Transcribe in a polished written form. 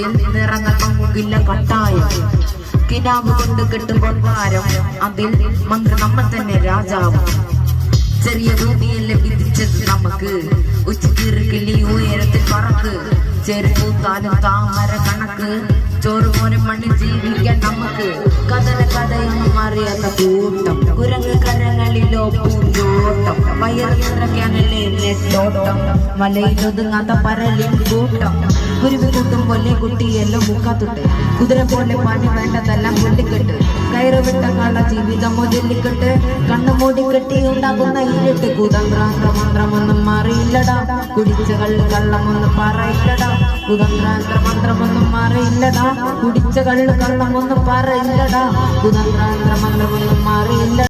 അതിൽ നിറങ്ങൾ നമുക്കില്ല കട്ടായം. കിനാവ് കൊണ്ട് കെട്ടും കൊട്ടാരം, അതിൽ മന്ത്രി നമ്മൾ തന്നെ രാജാവ്. ചെറിയ ഭൂമിയല്ലേ വിധിച്ചത് നമുക്ക്, ഉച്ചക്കിറുക്കിലി ഉയരത്തിൽ പറക്ക്. ചെറുപ്പൂത്താലും താമര കണക്ക്, ചോറ് പോലും മണ്ണിൽ ജീവിക്കാൻ നമുക്ക്. കഥയൊന്നും അറിയാത്ത കൂട്ടം, കുരങ്ങ് കരങ്ങളിലോ പൂന്തോട്ടം. വയറ് നിറയ്ക്കാനല്ലേ നെട്ടോട്ടം, മലയിലൊതുങ്ങാത്ത പരലിൻ കൂട്ടം. കുരുവി കൂട്ടും പോലെ കുട്ടിയെല്ലാം മുക്കാത്തുണ്ട്, കുതിര പോലെ പണി വേണ്ടതെല്ലാം കൊല്ലിക്കെട്ട്. കയറ് വിട്ട കള്ള ജീവിതമോ ജെല്ലിക്കെട്ട്, കണ്ണു മൂടിക്കെട്ടി ഉണ്ടാകുന്ന ഇരുട്ട്. കുതന്ത്രാന്ത്ര മന്ത്രമൊന്നും അറിയില്ലടാ, കുടിച്ച കള്ളമൊന്നും പറയില്ലടാ. കുതന്ത്രാന്ത്ര മന്ത്രമൊന്നും അറിയില്ലടാ, കുടിച്ച കള്ളമൊന്നും പറയില്ലടാ. കുതന്ത്രാന്ത്ര മന്ത്രമൊന്നും അറിയില്ല.